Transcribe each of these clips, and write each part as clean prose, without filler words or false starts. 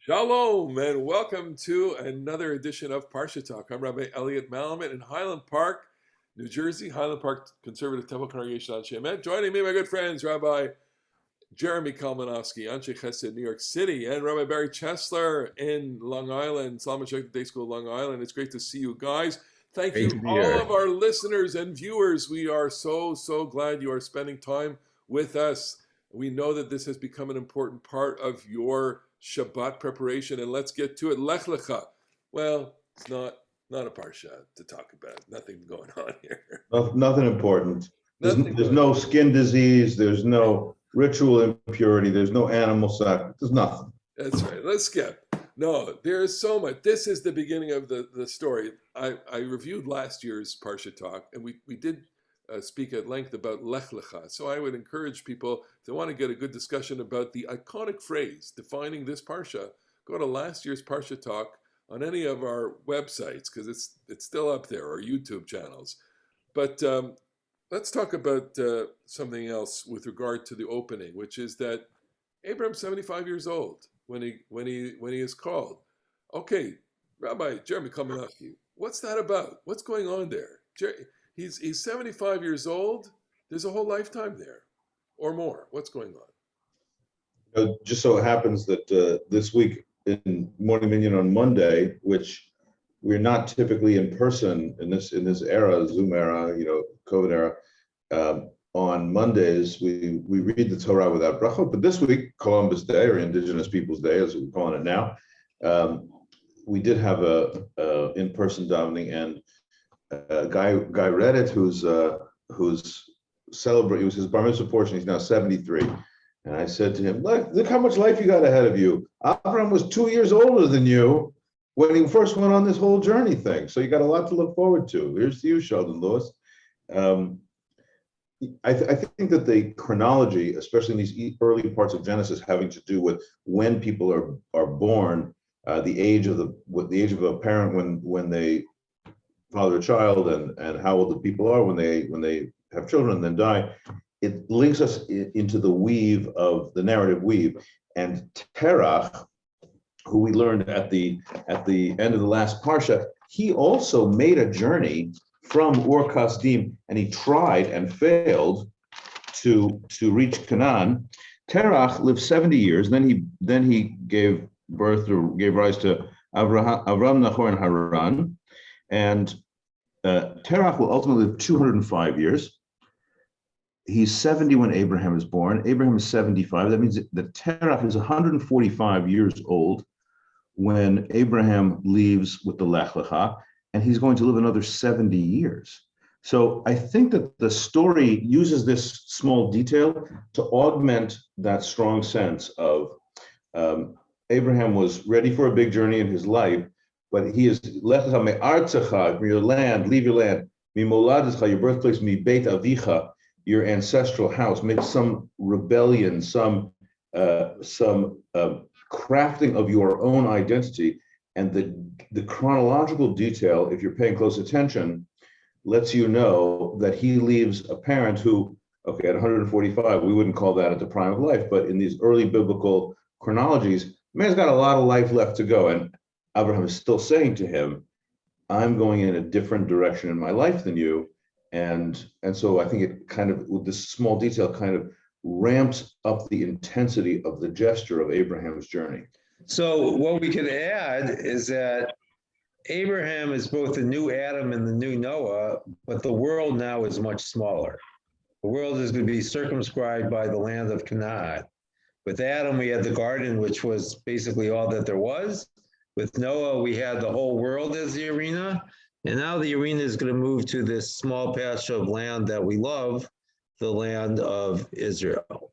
Shalom and welcome to another edition of Parsha Talk. I'm Rabbi Elliot Malamet in Highland Park, New Jersey, Highland Park Conservative Temple Congregation on Shemet. Joining me, my good friends, Rabbi Jeremy Kalmanofsky, Anshe Chesed, New York City, and Rabbi Barry Chesler in Long Island, Solomon Shek Day School, Long Island. It's great to see you guys. Thank Great you, to be all here. of our listeners and viewers. We are so glad you are spending time with us. We know that this has become an important part of your Shabbat preparation, and let's get to it. Lekha. Well, it's not a parsha to talk about. Nothing going on here. Nothing important. Nothing There's going no on. skin disease. There's no ritual impurity. There's no animal sacrifice. There's nothing. That's right. Let's skip. No, there is so much. This is the beginning of the story. I reviewed last year's Parsha Talk, and we did speak at length about Lekha. So I would encourage people, if they want to get a good discussion about the iconic phrase defining this Parsha, go to last year's Parsha Talk on any of our websites, because it's still up there, or YouTube channels. But let's talk about something else with regard to the opening, which is that Abraham's 75 years old when he is called. Okay, Rabbi Jeremy Kalmanofsky, what's that about? What's going on there? He's 75 years old. There's a whole lifetime there, or more. What's going on? Just so it happens that this week in Morning Minion on Monday, which we're not typically in person in this era, Zoom era, COVID era. On Mondays, we read the Torah without brachot, but this week, Columbus Day, or Indigenous Peoples Day, as we're calling it now, we did have a in-person davening, and guy read it who's celebrating. It was his bar mitzvah portion. He's now 73, and I said to him, "Look how much life you got ahead of you. Abraham was 2 years older than you when he first went on this whole journey thing. So you got a lot to look forward to. Here's to you, Sheldon Lewis." I think that the chronology, especially in these early parts of Genesis, having to do with when people are born, the age of a parent when they father a child, and how old the people are when they have children and then die, it links us into the weave of the narrative weave. And Terach, who we learned at the end of the last parsha, he also made a journey from Ur Kasdim, and he tried and failed to reach Canaan. Terach lived 70 years. Then he gave rise to Avram, Nahor, and Haran. And Terach will ultimately live 205 years. He's 70 when Abraham is born. Abraham is 75. That means that Terach is 145 years old when Abraham leaves with the Lekha, and he's going to live another 70 years. So I think that the story uses this small detail to augment that strong sense of Abraham was ready for a big journey in his life, but he is Lekha me'artzecha, your land, leave your land, mimoladescha, your birthplace, mi beit avicha, your ancestral house, make some rebellion, some crafting of your own identity. And the chronological detail, if you're paying close attention, lets you know that he leaves a parent who, okay, at 145, we wouldn't call that at the prime of life, but in these early biblical chronologies, man's got a lot of life left to go. And Abraham is still saying to him, I'm going in a different direction in my life than you. And so I think it kind of, with this small detail, kind of ramps up the intensity of the gesture of Abraham's journey. So what we could add is that Abraham is both the new Adam and the new Noah, but the world now is much smaller. The world is going to be circumscribed by the land of Canaan. With Adam, we had the garden, which was basically all that there was. With Noah, we had the whole world as the arena. And now the arena is going to move to this small patch of land that we love, the land of Israel.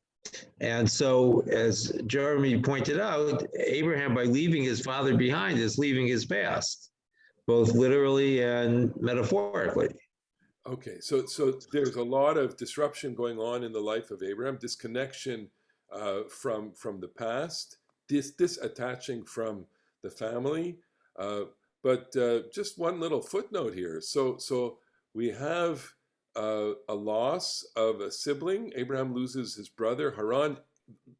And so, as Jeremy pointed out, Abraham, by leaving his father behind, is leaving his past, both literally and metaphorically. Okay, so there's a lot of disruption going on in the life of Abraham, disconnection from the past, disattaching from the family. But just one little footnote here. So we have a loss of a sibling. Abraham loses his brother Haran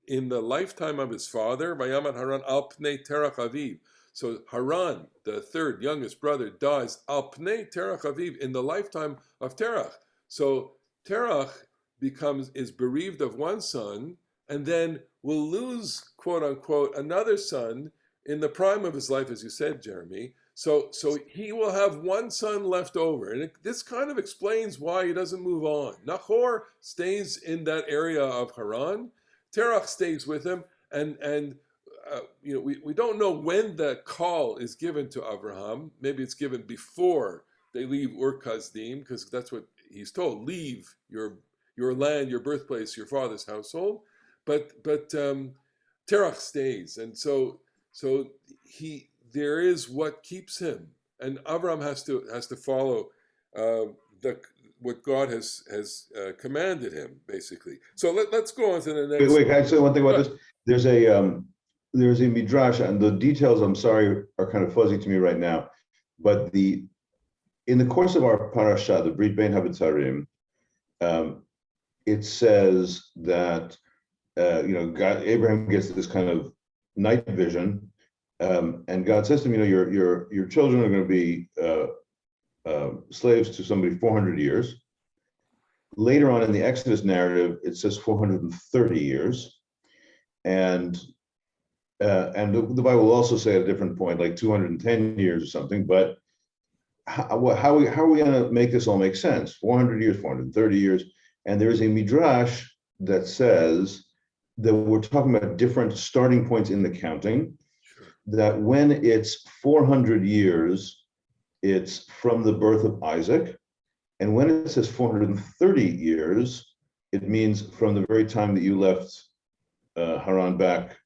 in the lifetime of his father, Vayamat Haran al pnei terach aviv. So Haran, the third youngest brother, dies al pnei terach aviv in the lifetime of Terach. So Terach is bereaved of one son, and then will lose, quote unquote, another son in the prime of his life, as you said, Jeremy. So he will have one son left over, and this kind of explains why he doesn't move on. Nahor stays in that area of Haran. Terach stays with him, and we don't know when the call is given to Abraham. Maybe it's given before they leave Ur Kasdim, because that's what he's told: leave your land, your birthplace, your father's household. But Terach stays, and so there is what keeps him, and Abraham has to follow what God has commanded him, basically. So let's go on to the next. Wait, can I say one thing about this? There's a midrash, and the details, I'm sorry, are kind of fuzzy to me right now. But in the course of our parasha, the Brit Bein Habitzarim, it says that Abraham gets this kind of night vision, and God says to him, your children are going to be slaves to somebody 400 years. Later on in the Exodus narrative, it says 430 years, and the Bible will also say at a different point, like 210 years or something. But how are we going to make this all make sense? 400 years, 430 years, and there is a midrash that says that we're talking about different starting points in the counting. That when it's 400 years, it's from the birth of Isaac. And when it says 430 years, it means from the very time that you left Haran back.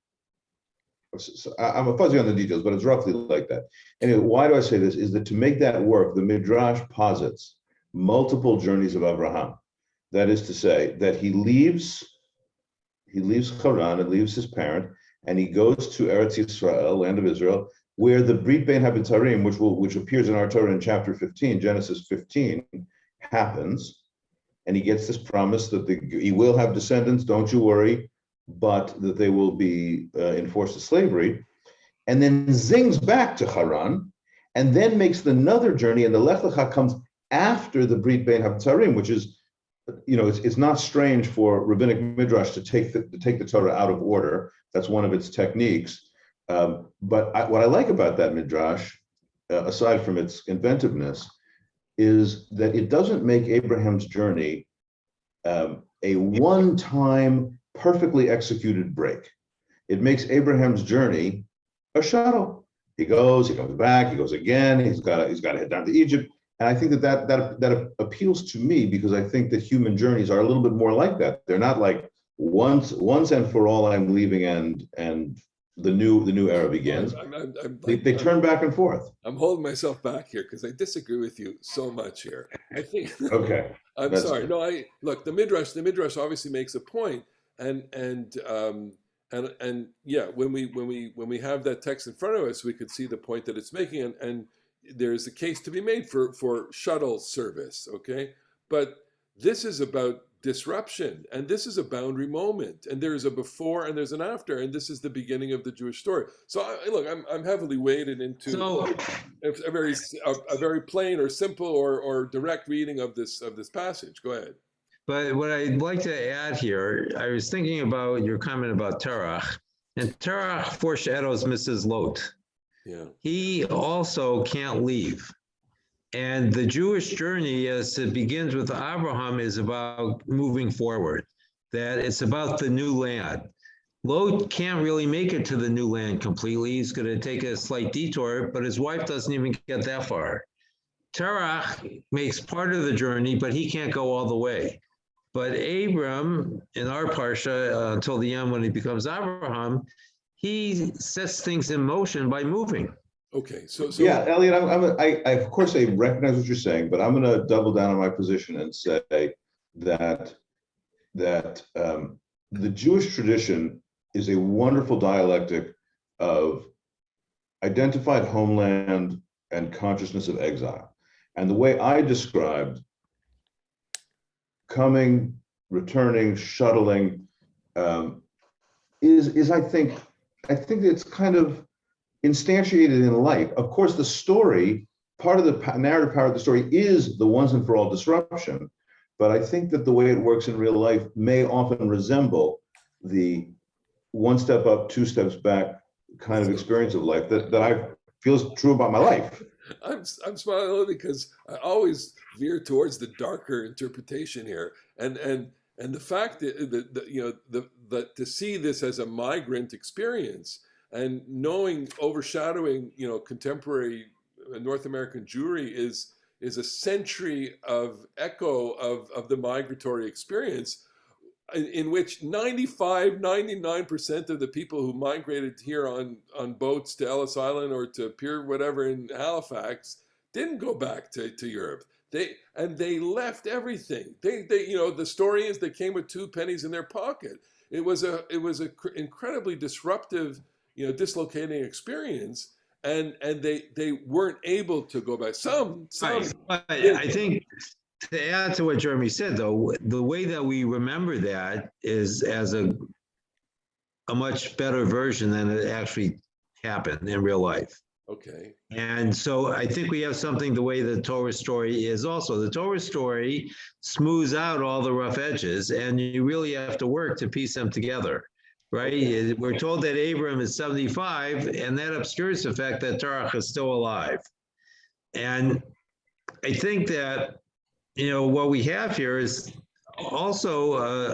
So I'm fuzzy on the details, but it's roughly like that. Anyway, why do I say this? Is that to make that work, the Midrash posits multiple journeys of Abraham. That is to say that he leaves Haran and leaves his parent, and he goes to Eretz Yisrael, land of Israel, where the Brit Bein Habitarim, which appears in our Torah in chapter 15, Genesis 15, happens, and he gets this promise that he will have descendants, don't you worry, but that they will be enforced to slavery, and then zings back to Haran, and then makes another journey, and the Lekha comes after the Brit Bein Habitarim, which is, it's not strange for rabbinic midrash to take the Torah out of order. That's one of its techniques. But what I like about that midrash, aside from its inventiveness, is that it doesn't make Abraham's journey a one-time, perfectly executed break. It makes Abraham's journey a shuttle. He goes, he comes back, he goes again. He's got to head down to Egypt. And I think that appeals to me, because I think that human journeys are a little bit more like that. They're not like once and for all I'm leaving and the new era begins. They turn back and forth. I'm holding myself back here because I disagree with you so much here. I think. Okay. I'm sorry. No, look. The midrash obviously makes a point, and yeah, when we have that text in front of us, we could see the point that it's making, and there's a case to be made for shuttle service. Okay, but this is about disruption, and this is a boundary moment, and there's a before and there's an after, and this is the beginning of the Jewish story. So I'm heavily weighted into a very plain or simple or direct reading of this passage. Go ahead. But what I'd like to add here, I was thinking about your comment about Terach, and Terach foreshadows Mrs. Lot. Yeah. He also can't leave. And the Jewish journey, as it begins with Abraham, is about moving forward, that it's about the new land. Lot can't really make it to the new land completely. He's going to take a slight detour, but his wife doesn't even get that far. Terach makes part of the journey, but he can't go all the way. But Abram, in our Parsha, until the end when he becomes Abraham, he sets things in motion by moving. Okay, so yeah, Elliot, I of course I recognize what you're saying, but I'm going to double down on my position and say that the Jewish tradition is a wonderful dialectic of identified homeland and consciousness of exile. And the way I described coming, returning, shuttling, is I think it's kind of instantiated in life. Of course, the story, part of the narrative power of the story is the once and for all disruption. But I think that the way it works in real life may often resemble the one step up, two steps back kind of experience of life that I feel is true about my life. I'm smiling because I always veer towards the darker interpretation here, and the fact that you know the to see this as a migrant experience and knowing overshadowing contemporary North American Jewry is a century of echo of the migratory experience in which 99% of the people who migrated here on boats to Ellis Island or to Pier whatever in Halifax didn't go back to Europe. They left everything. They the story is they came with 2 pennies in their pocket. It was a incredibly disruptive, dislocating experience, and they weren't able to go back. Some Right. But I think to add to what Jeremy said, though, the way that we remember that is as a much better version than it actually happened in real life. Okay. And so I think we have something the way the Torah story is also. The Torah story smooths out all the rough edges, and you really have to work to piece them together, right? Okay. We're told that Abram is 75, and that obscures the fact that Terach is still alive. And I think that what we have here is also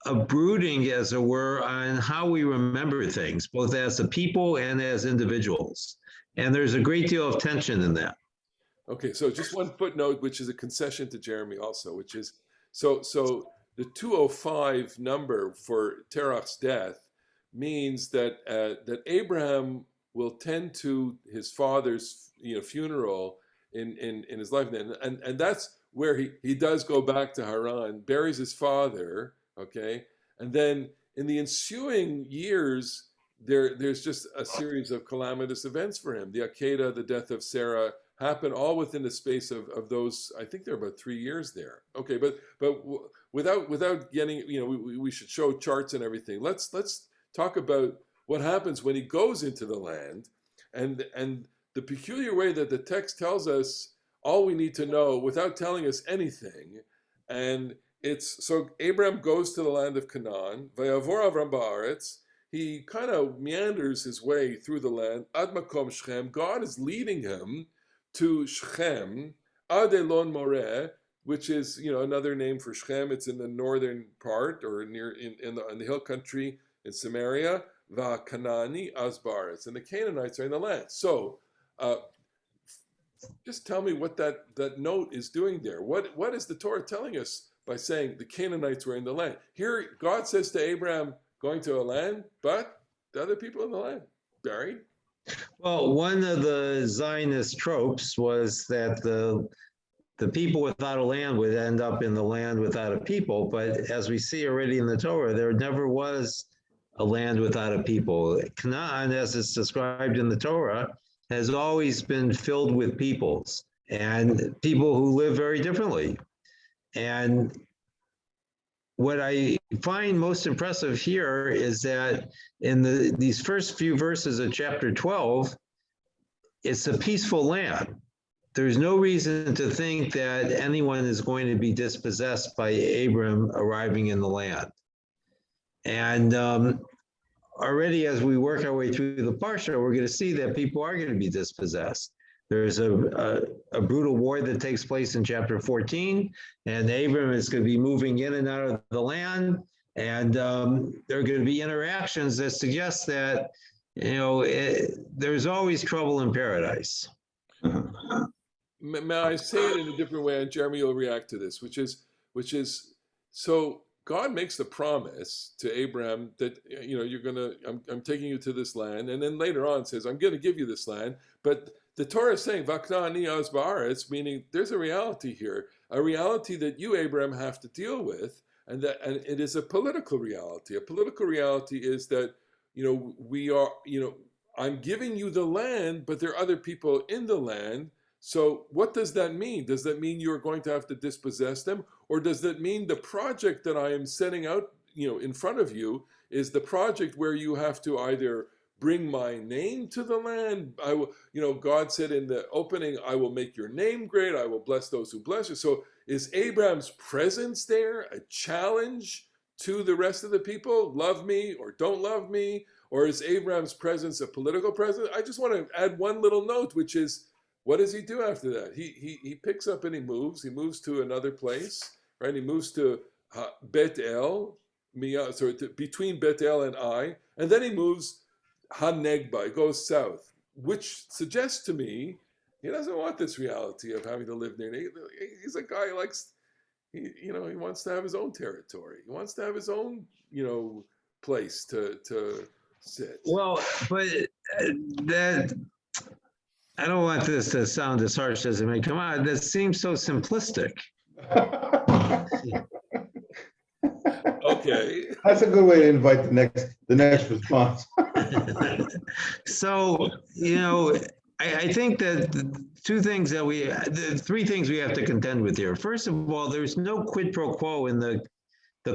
a brooding, as it were, on how we remember things, both as a people and as individuals. And there's a great deal of tension in that. Okay, so just one footnote, which is a concession to Jeremy also, which is so the 205 number for Terach's death means that that Abraham will tend to his father's funeral in his life, and that's where he does go back to Haran, buries his father, okay, and then in the ensuing years there's just a series of calamitous events for him. The Akedah, the death of Sarah, happen all within the space of those. I think there are about 3 years there. Okay, but without getting, we should show charts and everything. Let's talk about what happens when he goes into the land, and the peculiar way that the text tells us all we need to know without telling us anything. And it's so Abraham goes to the land of Canaan. Vayavor Avram ba'aretz. He kind of meanders his way through the land. Ad makom Shechem. God is leading him to Shechem. Ad Elon Moreh, which is another name for Shechem. It's in the northern part or near in the hill country in Samaria. Va Kanani az ba'aretz. And the Canaanites are in the land. So just tell me what that note is doing there. What is the Torah telling us by saying the Canaanites were in the land? Here, God says to Abraham, going to a land, but the other people in the land, buried. Well, one of the Zionist tropes was that the people without a land would end up in the land without a people. But as we see already in the Torah, there never was a land without a people. Canaan, as it's described in the Torah, has always been filled with peoples and people who live very differently. And what I find most impressive here is that in these first few verses of chapter 12, it's a peaceful land. There's no reason to think that anyone is going to be dispossessed by Abram arriving in the land. And already as we work our way through the Parasha, we're going to see that people are going to be dispossessed. There's a brutal war that takes place in chapter 14, and Abram is going to be moving in and out of the land, and there are going to be interactions that suggest that, there's always trouble in paradise. May I say it in a different way, and Jeremy will react to this, which is so God makes the promise to Abraham that I'm taking you to this land, and then later on says I'm going to give you this land, but the Torah is saying Vaknani az ba'aretz, meaning there's a reality here, a reality that you, Abraham, have to deal with, and it is a political reality. A political reality is that we are I'm giving you the land, but there are other people in the land. So what does that mean? Does that mean you're going to have to dispossess them? Or does that mean the project that I am setting out in front of you is the project where you have to either bring my name to the land. I will, God said in the opening, I will make your name great. I will bless those who bless you. So is Abraham's presence there a challenge to the rest of the people? Love me or don't love me? Or is Abraham's presence a political presence? I just want to add one little note, which is, what does he do after that? He picks up and he moves. He moves to another place, right? He moves to Bet El, between Bet El and Ai, and then he moves Ha-Negba, goes south, which suggests to me he doesn't want this reality of having to live near. He's a guy who likes, he wants to have his own territory. He wants to have his own, place to sit. Well, but that, I don't want this to sound as harsh as it may come out. That seems so simplistic. Okay. That's a good way to invite the next response. So, I think that the three things we have to contend with here. First of all, there's no quid pro quo in the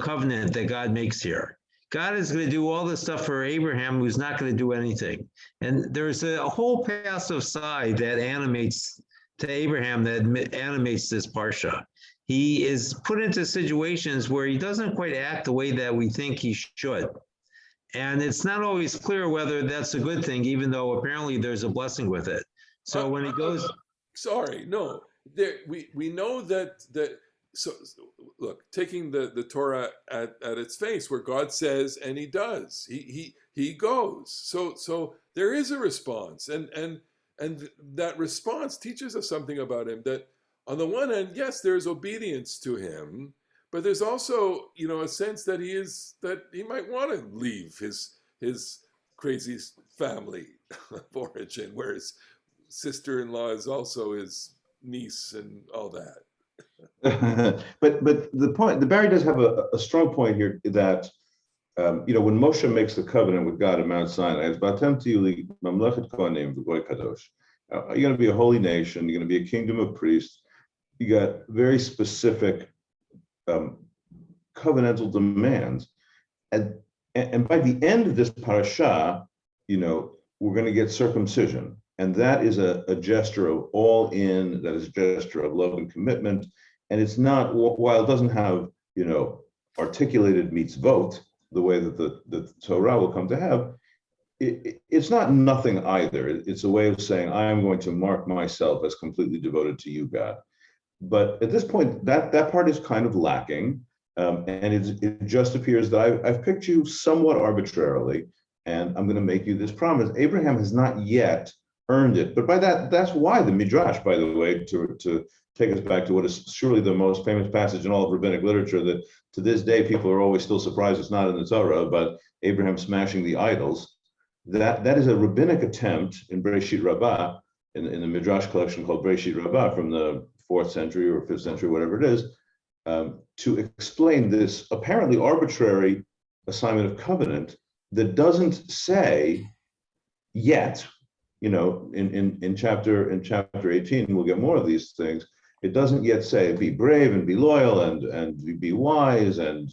covenant that God makes here. God is going to do all this stuff for Abraham, who's not going to do anything. And there's a whole passive side that animates to Abraham, that animates this Parsha. He is put into situations where he doesn't quite act the way that we think he should. And it's not always clear whether that's a good thing, even though apparently there's a blessing with it. So when he goes... Sorry, no. We know that so look, taking the Torah at its face, where God says and he does, he goes. So there is a response, and that response teaches us something about him. That on the one hand, yes, there's obedience to him, but there's also a sense that he might want to leave his crazy family of origin, where his sister-in-law is also his niece and all that. but the Barry does have a strong point here that when Moshe makes the covenant with God at Mount Sinai, it's Batem Tili Mamlechet Kohanim V'Goy Kadosh. You're going to be a holy nation. You're going to be a kingdom of priests. You got very specific covenantal demands, and by the end of this parasha, we're going to get circumcision, and that is a gesture of all in. That is a gesture of love and commitment. And it's not, while it doesn't have, articulated mitzvot, the way that the Torah will come to have, it's not nothing either. It's a way of saying, I am going to mark myself as completely devoted to you, God. But at this point, that part is kind of lacking. And it just appears that I've picked you somewhat arbitrarily, and I'm going to make you this promise. Abraham has not yet earned it. But by that's why the Midrash, by the way, to take us back to what is surely the most famous passage in all of rabbinic literature, that to this day people are always still surprised it's not in the Torah, but Abraham smashing the idols. That is a rabbinic attempt in Bereshit Rabbah, in the Midrash collection called Bereshit Rabbah from the 4th century or 5th century, whatever it is, to explain this apparently arbitrary assignment of covenant that doesn't say yet, in chapter 18, we'll get more of these things. It doesn't yet say be brave and be loyal and be wise and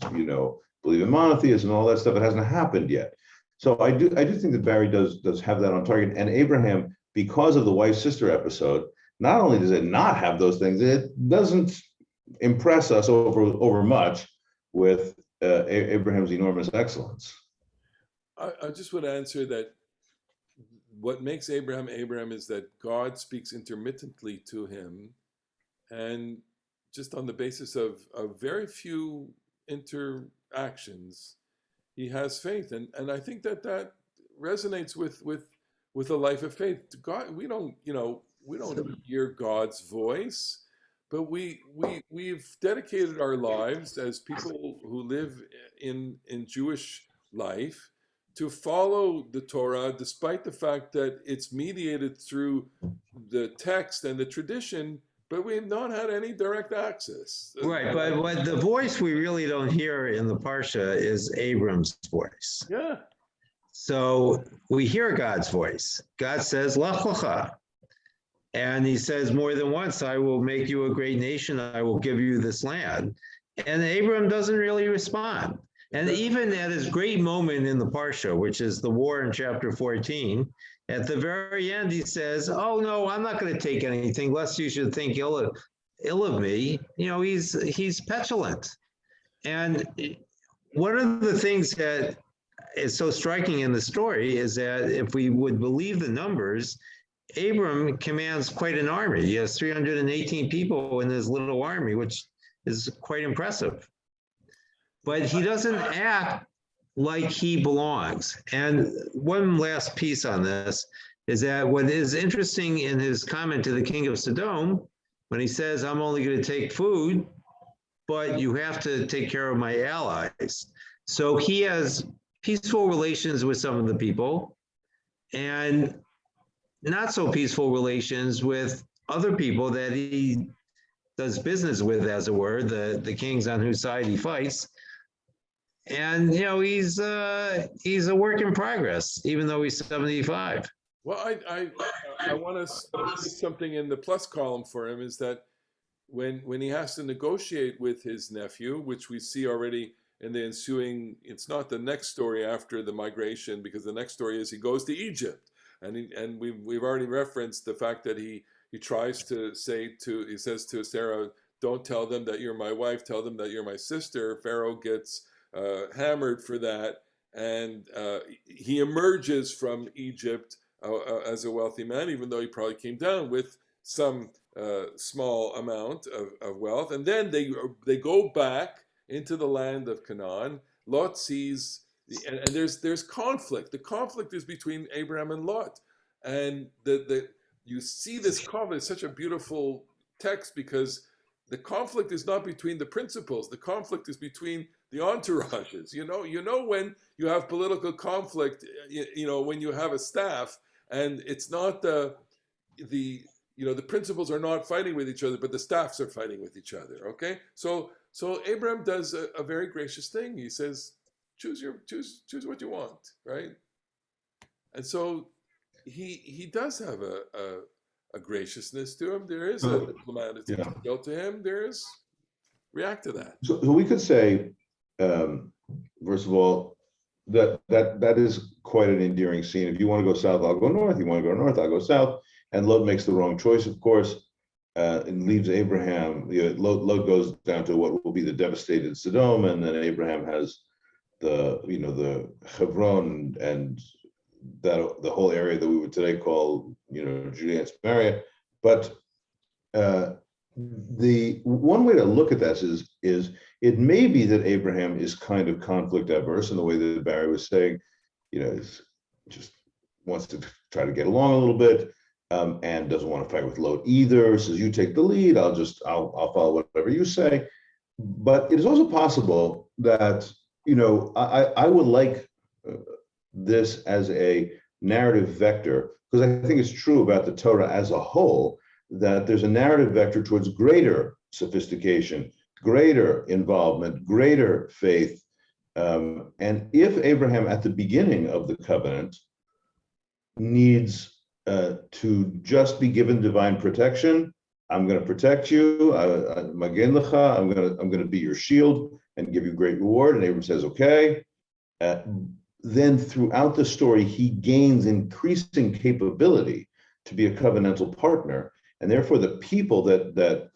believe in monotheism and all that stuff. It hasn't happened yet. So I do think that Barry does have that on target. And Abraham, because of the wife-sister episode, not only does it not have those things, it doesn't impress us over much with Abraham's enormous excellence. I just would answer that what makes Abraham is that God speaks intermittently to him, and just on the basis of very few interactions, he has faith, and I think that resonates with a life of faith. God, we don't hear God's voice, but we've dedicated our lives as people who live in Jewish life to follow the Torah, despite the fact that it's mediated through the text and the tradition, but we've not had any direct access. Right, but what the voice we really don't hear in the Parsha is Abram's voice. Yeah. So we hear God's voice. God says, Lekha. And he says more than once, I will make you a great nation. I will give you this land. And Abram doesn't really respond. And even at his great moment in the Parsha, which is the war in chapter 14, at the very end, he says, oh, no, I'm not going to take anything, lest you should think ill of me. He's petulant. And one of the things that is so striking in the story is that if we would believe the numbers, Abram commands quite an army. He has 318 people in his little army, which is quite impressive. But he doesn't act like he belongs. And one last piece on this is that what is interesting in his comment to the king of Sodom, when he says, I'm only going to take food, but you have to take care of my allies. So he has peaceful relations with some of the people and not so peaceful relations with other people that he does business with, as it were, the kings on whose side he fights. And he's a work in progress, even though he's 75. Well, I want to see something in the plus column for him is that when he has to negotiate with his nephew, which we see already in the ensuing, it's not the next story after the migration, because the next story is he goes to Egypt, and we've already referenced the fact that he tries to he says to Sarah, don't tell them that you're my wife, tell them that you're my sister. Pharaoh gets hammered for that, and he emerges from Egypt as a wealthy man, even though he probably came down with some small amount of wealth. And then they go back into the land of Canaan. Lot sees, and there's conflict. The conflict is between Abraham and Lot, and you see this conflict. It's such a beautiful text because the conflict is not between the principals. The conflict is between the entourages. You know when you have political conflict, when you have a staff, and it's not the principals are not fighting with each other, but the staffs are fighting with each other. Okay, so Abraham does a very gracious thing. He says, choose what you want, right? And so he does have a graciousness to him. There is a diplomatic skill to him. There's react to that. So we could say, first of all, that is quite an endearing scene. If you want to go south, I'll go north. You want to go north, I'll go south. And Lot makes the wrong choice, of course, and leaves Abraham. Lot goes down to what will be the devastated Sodom, and then Abraham has the Hebron and that the whole area that we would today call Judea and Samaria. But the one way to look at this is it may be that Abraham is kind of conflict averse in the way that Barry was saying, just wants to try to get along a little bit, and doesn't want to fight with Lot either. Says, you take the lead, I'll follow whatever you say. But it is also possible that I would like this as a narrative vector, because I think it's true about the Torah as a whole that there's a narrative vector towards greater sophistication, greater involvement, greater faith. And if Abraham at the beginning of the covenant needs to just be given divine protection, I'm going to protect you, Magen Lekha, I'm going to be your shield and give you great reward. And Abraham says, okay. Then throughout the story, he gains increasing capability to be a covenantal partner. And therefore, the people that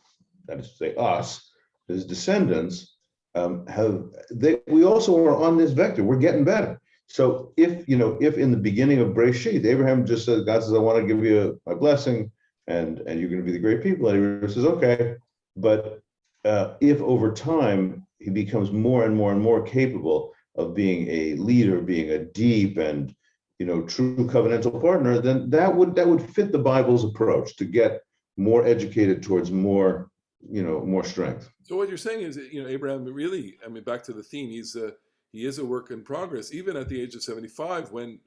is to say us, his descendants, we also are on this vector. We're getting better. So if in the beginning of Breshit, Abraham just says, God says, I want to give you my blessing, and you're going to be the great people. And Abraham says, okay. But if over time he becomes more and more and more capable of being a leader, being a deep and true covenantal partner, then that would fit the Bible's approach to get more educated towards more strength. So what you're saying is, Abraham really, back to the theme, he is a work in progress, even at the age of 75, when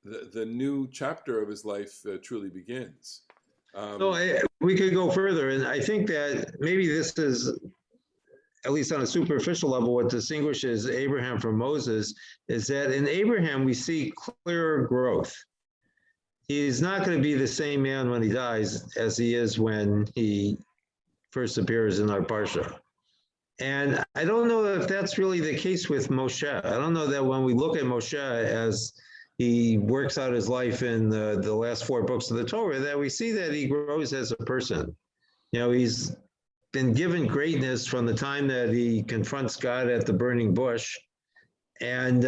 the new chapter of his life truly begins. We could go further, and I think that maybe this is, at least on a superficial level, what distinguishes Abraham from Moses is that in Abraham we see clearer growth. He's not going to be the same man when he dies as he is when he first appears in our Parsha. And I don't know if that's really the case with Moshe. I don't know that when we look at Moshe as he works out his life in the last four books of the Torah, that we see that he grows as a person. He's been given greatness from the time that he confronts God at the burning bush. And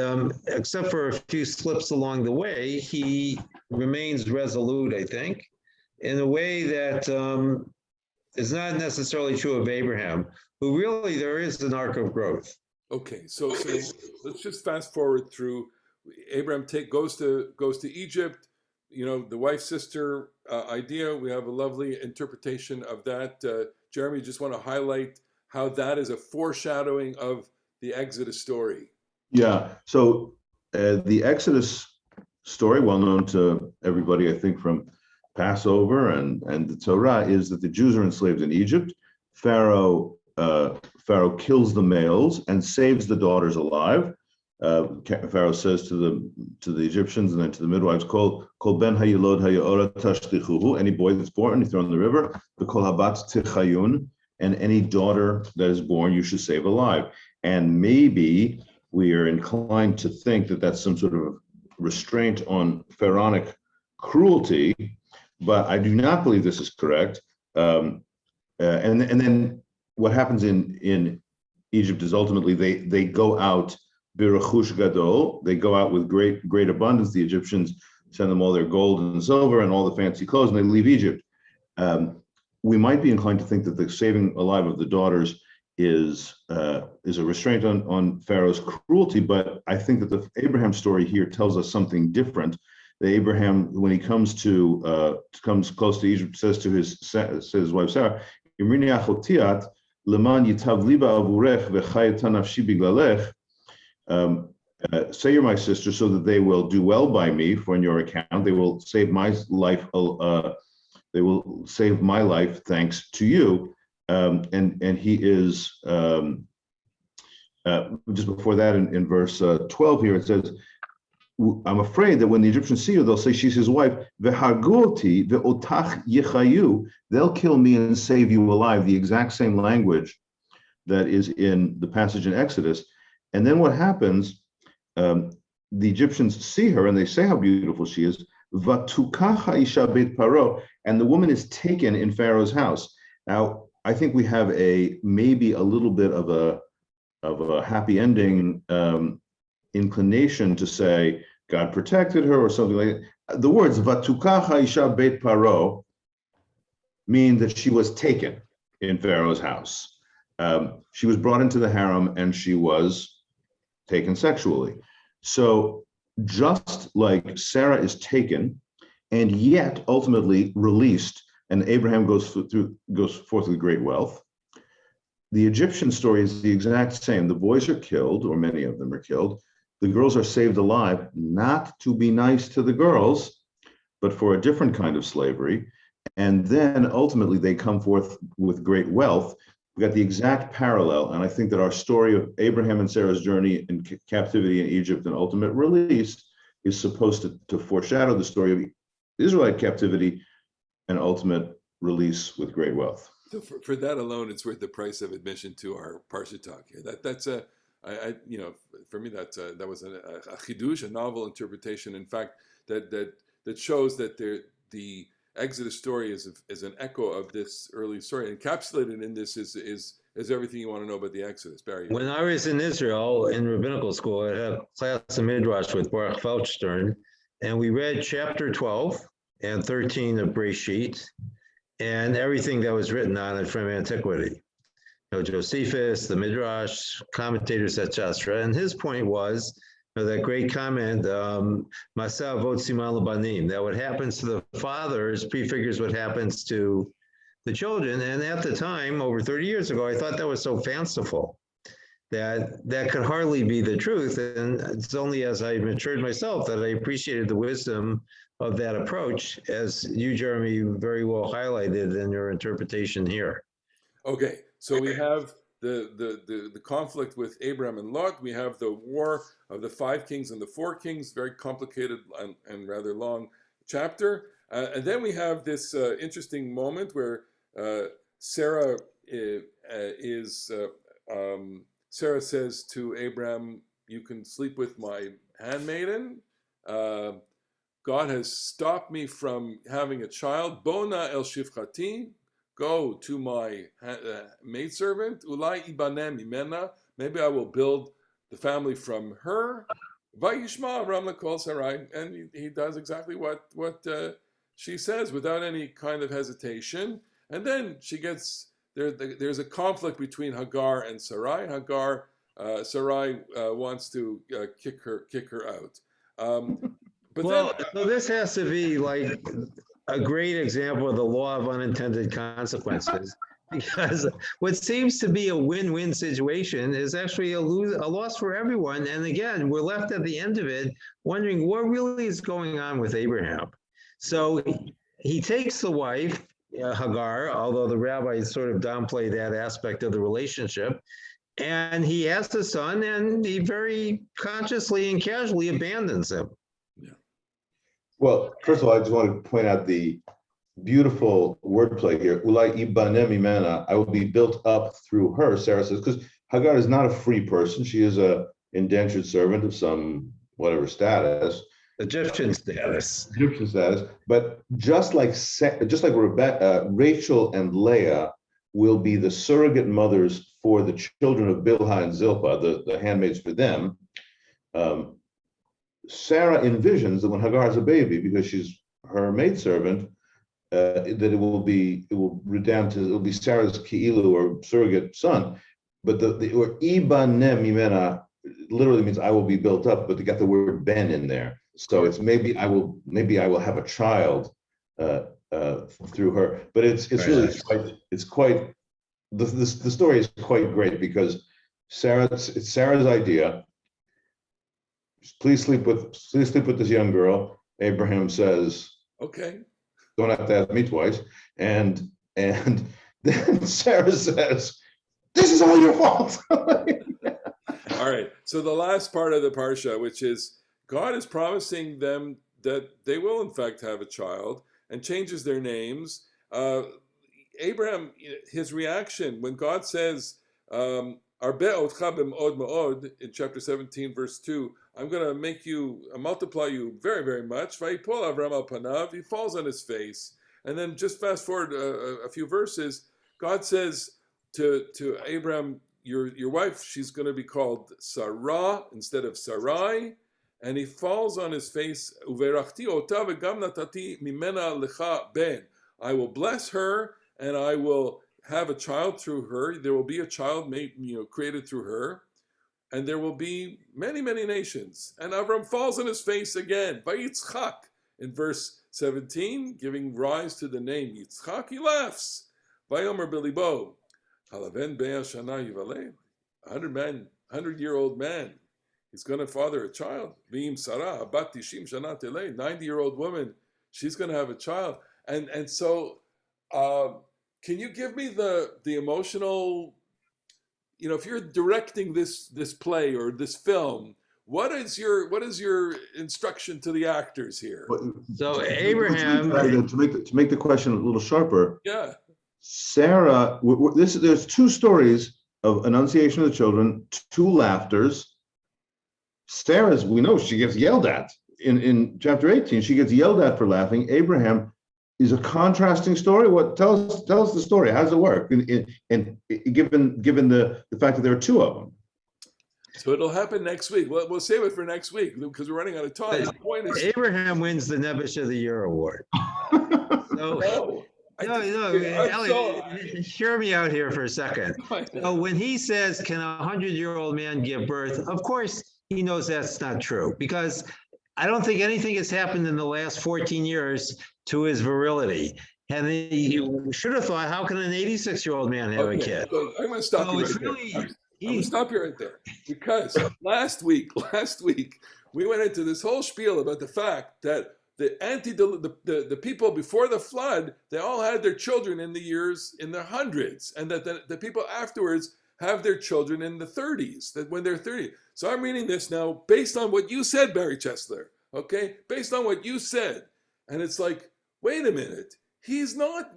except for a few slips along the way, he remains resolute, I think, in a way that is not necessarily true of Abraham, who really there is an arc of growth. Okay, so let's just fast forward through. Abraham goes to Egypt. The wife sister idea. We have a lovely interpretation of that. Jeremy, just want to highlight how that is a foreshadowing of the Exodus story. Yeah. So the Exodus story, well known to everybody, I think, from Passover and the Torah, is that the Jews are enslaved in Egypt. Pharaoh kills the males and saves the daughters alive. Pharaoh says to the Egyptians and then to the midwives, "Kol ben hayilod hayora tashlichuhu." Any boy that's born, you throw in the river. The kol habat tichayun, and any daughter that is born, you should save alive. And maybe we are inclined to think that that's some sort of restraint on pharaonic cruelty, but I do not believe this is correct. And then what happens in Egypt is ultimately they go out birachush gadol. They go out with great abundance. The Egyptians send them all their gold and silver and all the fancy clothes, and they leave Egypt. We might be inclined to think that the saving alive of the daughters is a restraint on Pharaoh's cruelty, but I think that the Abraham story here tells us something different. That Abraham, when he comes close to Egypt, says to his wife Sarah, "Imrini achotiat leman yitav liba avurech v'chayeta nafshi biglalech." Say you're my sister, so that they will do well by me, for in your account they will save my life. They will save my life thanks to you. And he is just before that in verse 12 here, it says, "I'm afraid that when the Egyptians see her, they'll say she's his wife. Ve'hagoti ve'otach yechayu. They'll kill me and save you alive." The exact same language that is in the passage in Exodus. And then what happens? The Egyptians see her and they say how beautiful she is. Vatukacha isha beit paro, and the woman is taken in Pharaoh's house. Now, I think we have maybe a little bit of a happy ending inclination to say God protected her or something like that. The words "vatukacha isha beit paro" mean that she was taken in Pharaoh's house. She was brought into the harem and she was taken sexually. So just like Sarah is taken and yet ultimately released, and Abraham goes forth with great wealth, the Egyptian story is the exact same. The boys are killed, or many of them are killed. The girls are saved alive, not to be nice to the girls, but for a different kind of slavery. And then ultimately they come forth with great wealth. We got the exact parallel. And I think that our story of Abraham and Sarah's journey in captivity in Egypt and ultimate release is supposed to foreshadow the story of Israelite captivity and ultimate release with great wealth. So for that alone, it's worth the price of admission to our Parsha talk here. That's for me that was a chidush, a novel interpretation. In fact, that shows that the Exodus story is an echo of this early story. Encapsulated in this is everything you want to know about the Exodus. Barry. When I was in Israel in rabbinical school, I had a class of Midrash with Baruch Feldstern, and we read chapter 12 and 13 of Breshit and everything that was written on it from antiquity. Josephus, the Midrash, commentators, etc. And his point was that great comment, Masa Avot Siman Labanim, that what happens to the fathers prefigures what happens to the children. And at the time, over 30 years ago, I thought that was so fanciful that could hardly be the truth. And it's only as I matured myself that I appreciated the wisdom of that approach, as you, Jeremy, very well highlighted in your interpretation here. Okay, so we have the conflict with Abraham and Lot. We have the war of the 5 kings and the 4 kings, very complicated and rather long chapter. And then we have this interesting moment where Sarah is Sarah says to Abraham, "You can sleep with my handmaiden. Uh, God has stopped me from having a child. Bona el shifchati, go to my maidservant. Ulai ibanem imena, maybe I will build the family from her. Vayishma Avram lekol Sarai," and he does exactly what she says without any kind of hesitation. And then she gets there. There's a conflict between Hagar and Sarai. Sarai wants to kick her out. But Well, then, so this has to be like a great example of the law of unintended consequences. Because what seems to be a win-win situation is actually a loss for everyone. And again, we're left at the end of it wondering what really is going on with Abraham. So he takes the wife, Hagar, although the rabbis sort of downplay that aspect of the relationship, and he has a son, and he very consciously and casually abandons him. Well, first of all, I just want to point out the beautiful wordplay here. Ulai ibanem imena, I will be built up through her, Sarah says, because Hagar is not a free person. She is a indentured servant of some whatever status. Egyptian status. Egyptian status. But just like Rebecca, Rachel and Leah will be the surrogate mothers for the children of Bilhah and Zilpah, the handmaids for them. Sarah envisions that when Hagar has a baby, because she's her maidservant, that it will be Sarah's ki'ilu or surrogate son. But or ibanem imena literally means I will be built up, but they got the word ben in there. So it's maybe I will have a child through her. But it's quite the story is quite great because it's Sarah's idea. Please sleep with this young girl. Abraham says, okay, don't have to ask me twice. And then Sarah says, this is all your fault. All right. So the last part of the Parsha, which is God is promising them that they will in fact have a child, and changes their names. Abraham, his reaction when God says, in chapter 17, verse 2, I'm going to make you, multiply you very, very much. He falls on his face. And then just fast forward a few verses, God says to Abraham, your wife, she's going to be called Sarah instead of Sarai. And he falls on his face. I will bless her, and I will have a child through her. There will be a child made, created through her, and there will be many, many nations. And Avram falls on his face again. Vayitzchak in verse 17, giving rise to the name Yitzchak. He laughs. Vayomer bilibo, halaven be'ashana yivaleh. 100-year-old man. He's going to father a child. V'im Sarah, bat tishim shana teleh. 90-year-old woman. She's going to have a child. And so, can you give me the emotional, if you're directing this play or this film, what is your instruction to the actors here? So Abraham, to make the question a little sharper. Yeah. Sarah, there's two stories of Annunciation of the Children, two laughters. Sarah's, we know she gets yelled at in chapter 18. She gets yelled at for laughing. Abraham is a contrasting story. Tell us the story. How does it work? And given the fact that there are two of them. So it'll happen next week. We'll save it for next week because we're running out of time. The point is, Abraham wins the Nebuch of the Year award. No, Elliot, hear me out here for a second. So when he says, can a 100-year-old man give birth? Of course, he knows that's not true because I don't think anything has happened in the last 14 years to his virility. And you should have thought, how can an 86-year-old man have a kid? So I'm going to stop you right there. I'm going to stop you right there because last week we went into this whole spiel about the fact that the people before the flood, they all had their children in their hundreds, and that the people afterwards have their children in the 30s, that when they're 30. So I'm reading this now based on what you said, Barry Chesler, okay? Based on what you said. And it's like, wait a minute. He's not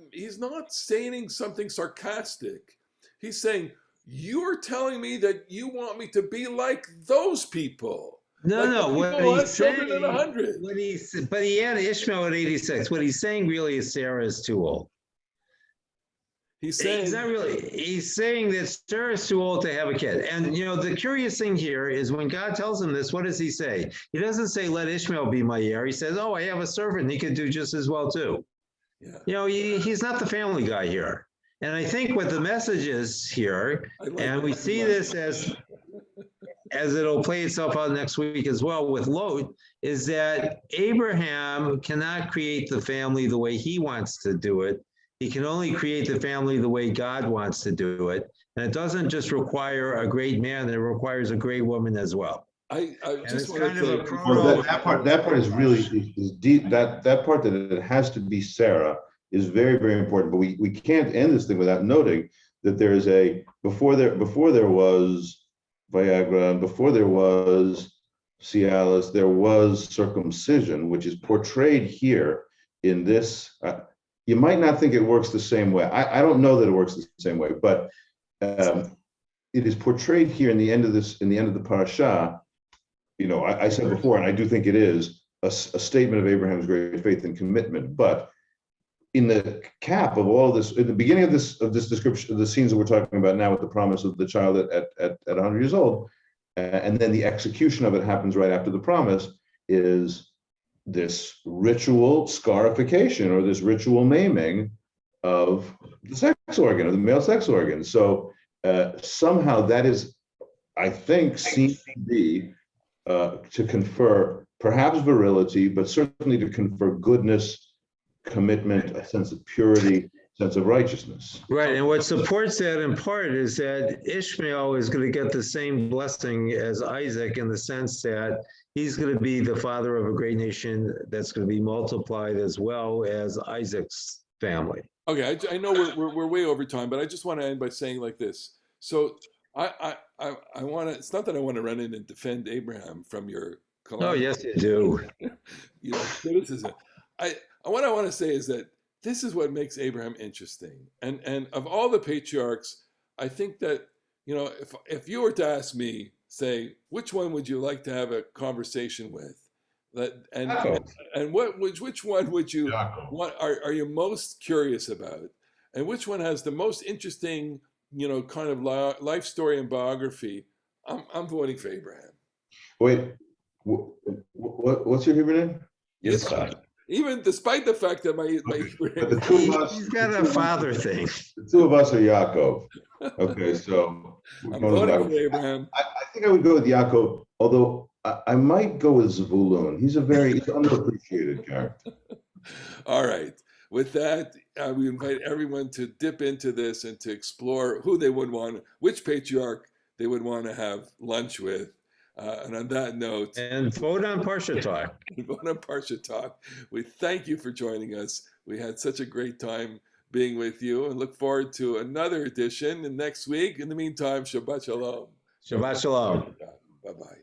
saying something sarcastic. He's saying, You're telling me that you want me to be like those people. No, Like no. the What people who he's had children at saying, 100. but he had Ishmael at 86. What he's saying really is Sarah is too old. He's He's saying, not really, he's saying that Sarah's too old to have a kid. And, the curious thing here is when God tells him this, what does he say? He doesn't say, let Ishmael be my heir. He says, oh, I have a servant. He could do just as well, too. yeah, He's not the family guy here. And I think what the message is here, and we see this as it'll play itself out next week as well with Lot, is that Abraham cannot create the family the way he wants to do it. He can only create the family the way God wants to do it. And it doesn't just require a great man, it requires a great woman as well. I just want kind to of say, a Well, that part is really is deep. That part that it has to be Sarah is very, very important. But we can't end this thing without noting that there is before there was Viagra, and before there was Cialis, there was circumcision, which is portrayed here in this. You might not think it works the same way. I don't know that it works the same way, but it is portrayed here in the end of the parasha. I said before, and I do think it is a statement of Abraham's great faith and commitment. But in the cap of all this, in the beginning of this description of the scenes that we're talking about now, with the promise of the child at 100 years old, and then the execution of it happens right after the promise, is this ritual scarification or this ritual maiming of the sex organ, of the male sex organ. So somehow that is, I think, seems to be to confer perhaps virility, but certainly to confer goodness, commitment, a sense of purity, sense of righteousness. Right. And what supports that in part is that Ishmael is going to get the same blessing as Isaac in the sense that he's going to be the father of a great nation that's going to be multiplied as well as Isaac's family. Okay, I know we're way over time, but I just want to end by saying like this. So I want to. It's not that I want to run in and defend Abraham from your Oh, yes, you do. Criticism. What I want to say is that this is what makes Abraham interesting. And of all the patriarchs, I think that, if you were to ask me, say, which one would you like to have a conversation with? Which one would you are you most curious about? And which one has the most interesting, kind of life story and biography? I'm voting for Abraham. Wait, what's your Hebrew name? Yitzchak. Even despite the fact that my but the two of us, he's got a father thing. The two of us are Yaakov. Okay, so I'm voting for Abraham. I think I would go with Yaakov, although I might go with Zvulun. He's underappreciated character. All right. With that, we invite everyone to dip into this and to explore who they would want, which patriarch they would want to have lunch with. And on that note, and vote on Parsha Talk. Vote on Parsha Talk. We thank you for joining us. We had such a great time being with you, and look forward to another edition next week. In the meantime, Shabbat Shalom. Shabbat Shalom. Bye-bye.